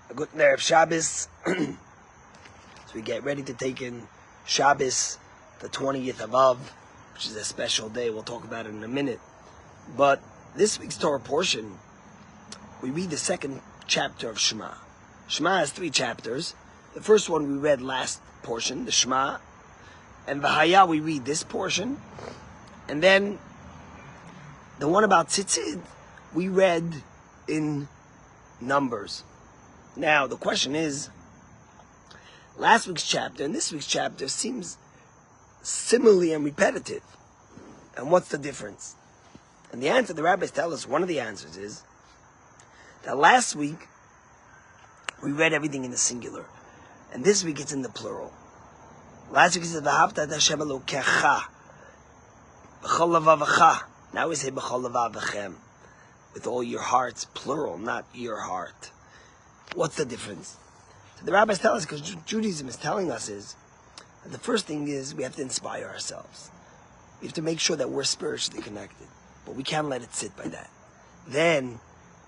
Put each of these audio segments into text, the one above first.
A good Erev Shabbos. So we get ready to take in Shabbos, the 20th of Av, which is a special day. We'll talk about it in a minute. But this week's Torah portion, we read the second chapter of Shema. Shema has 3 chapters. The first one we read last portion, the Shema. And V'haya we read this portion. And then the one about Tzitzit we read in Numbers. Now the question is, last week's chapter and this week's chapter seems similarly and repetitive. And what's the difference? And the answer, the rabbis tell us, one of the answers is that last week we read everything in the singular. And this week it's in the plural. Last week it says, V'ahavta et Hashem Elokecha b'chol levavecha. Now we say b'chol levavechem. With all your hearts, plural, not your heart. What's the difference? So the rabbis tell us, because Judaism is telling us, is that the first thing is we have to inspire ourselves. We have to make sure that we're spiritually connected. But we can't let it sit by that. Then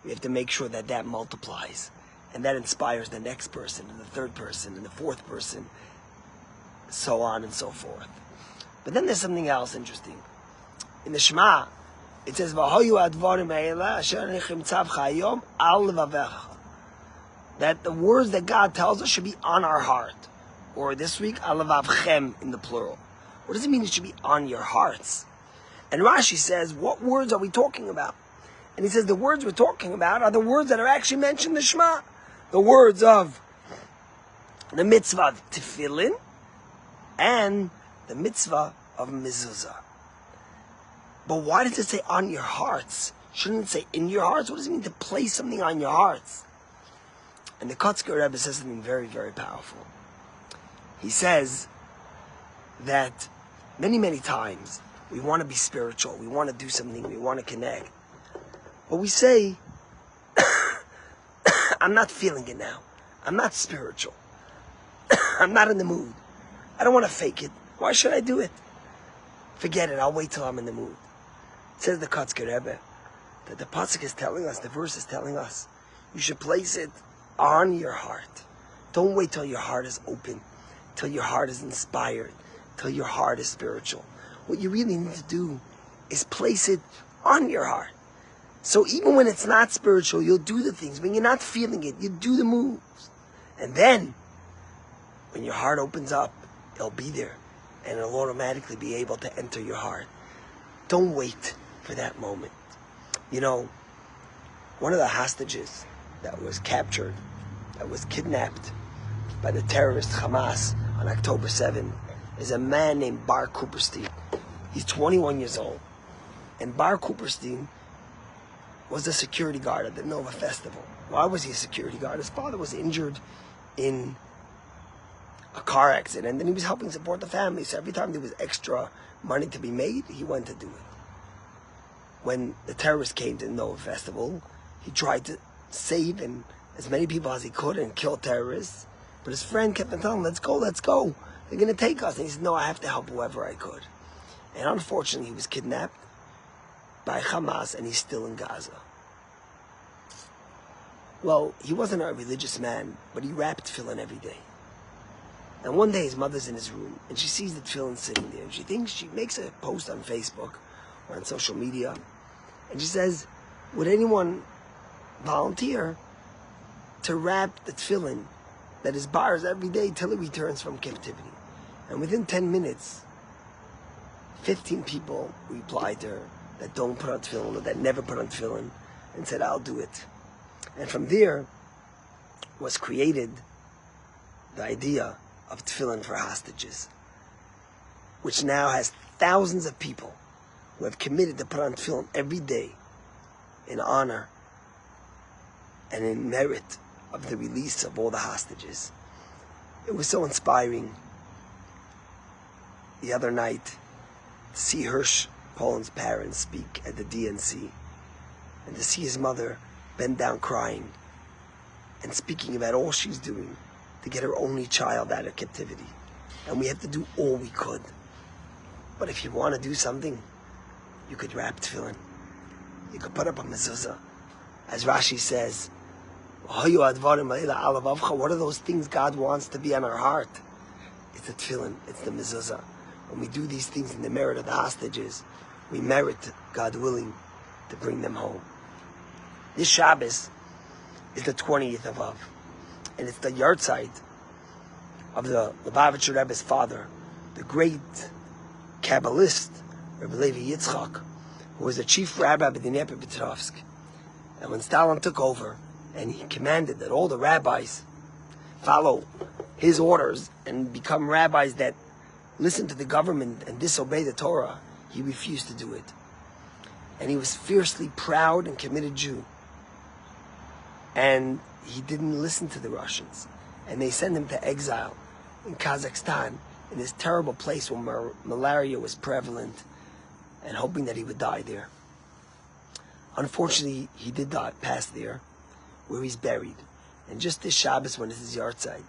we have to make sure that that multiplies. And that inspires the next person, and the third person, and the fourth person, so on and so forth. But then there's something else interesting. In the Shema, it says, that the words that God tells us should be on our heart. Or this week, alavavchem in the plural. What does it mean it should be on your hearts? And Rashi says, what words are we talking about? And he says the words we're talking about are the words that are actually mentioned in the Shema. The words of the mitzvah of tefillin and the mitzvah of mezuzah. But why does it say on your hearts? Shouldn't it say in your hearts? What does it mean to place something on your hearts? And the Kotzker Rebbe says something very, very powerful. He says that many, many times we want to be spiritual, we want to do something, we want to connect. But we say, I'm not feeling it now. I'm not spiritual. I'm not in the mood. I don't want to fake it. Why should I do it? Forget it. I'll wait till I'm in the mood. It says the Kotzker Rebbe that the pasuk is telling us, the verse is telling us, you should place it on your heart. Don't wait till your heart is open, till your heart is inspired, till your heart is spiritual. What you really need to do is place it on your heart. So even when it's not spiritual, you'll do the things. When you're not feeling it, you do the moves. And then, when your heart opens up, it'll be there. And it'll automatically be able to enter your heart. Don't wait for that moment. You know, one of the hostages that was captured, that was kidnapped by the terrorist Hamas on October 7, is a man named Bar Cooperstein. He's 21 years old. And Bar Cooperstein was a security guard at the Nova Festival. Why was he a security guard? His father was injured in a car accident, and he was helping support the family. So every time there was extra money to be made, he went to do it. When the terrorists came to the Nova Festival, he tried to save as many people as he could and kill terrorists. But his friend kept on telling him, let's go, let's go. They're going to take us. And he said, no, I have to help whoever I could. And unfortunately, he was kidnapped by Hamas, and he's still in Gaza. Well, he wasn't a religious man, but he wrapped tefillin every day. And one day his mother's in his room, and she sees the tefillin sitting there, and she makes a post on Facebook or on social media, and she says, would anyone volunteer to wrap the tefillin that is bars every day till he returns from captivity? And within 10 minutes, 15 people replied to her that don't put on tefillin, or that never put on tefillin, and said, I'll do it. And from there was created the idea of tefillin for hostages, which now has thousands of people who have committed to put on tefillin every day in honor and in merit of the release of all the hostages. It was so inspiring the other night to see Hirsch Poland's parents speak at the DNC, and to see his mother bend down crying and speaking about all she's doing to get her only child out of captivity. And we have to do all we could. But if you want to do something, you could wrap tefillin. You could put up a mezuzah. As Rashi says, What are those things God wants to be on our heart? It's the tefillin, it's the mezuzah. When we do these things in the merit of the hostages, we merit, God willing, to bring them home. This Shabbos is the 20th of Av, and it's the yahrzeit of the Lubavitcher Rebbe's father, the great Kabbalist, Rebbe Levi Yitzchak, who was the chief rabbi of Dnepropetrovsk. And when Stalin took over, and he commanded that all the rabbis follow his orders and become rabbis that listen to the government and disobey the Torah, he refused to do it. And he was fiercely proud and committed Jew. And he didn't listen to the Russians. And they sent him to exile in Kazakhstan, in this terrible place where malaria was prevalent, and hoping that he would die there. Unfortunately, he did pass there, where he's buried. And just this Shabbos, when it's his yahrzeit,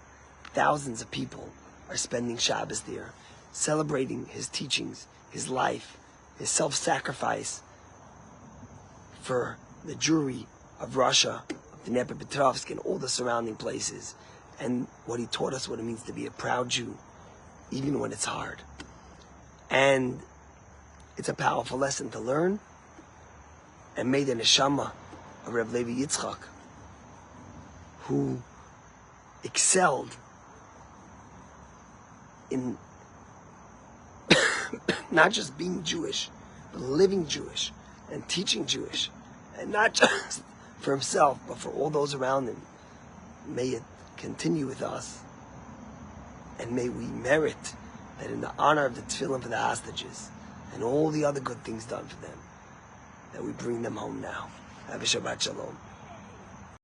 thousands of people are spending Shabbos there, celebrating his teachings, his life, his self-sacrifice for the Jewry of Russia, of Dnepropetrovsk, and all the surrounding places, and what he taught us, what it means to be a proud Jew, even when it's hard. And it's a powerful lesson to learn, and may the neshama of Reb Levi Yitzchak, who excelled in not just being Jewish, but living Jewish and teaching Jewish, and not just for himself, but for all those around him. May it continue with us, and may we merit that in the honor of the tefillin for the hostages and all the other good things done for them, that we bring them home now. Have a Shabbat Shalom.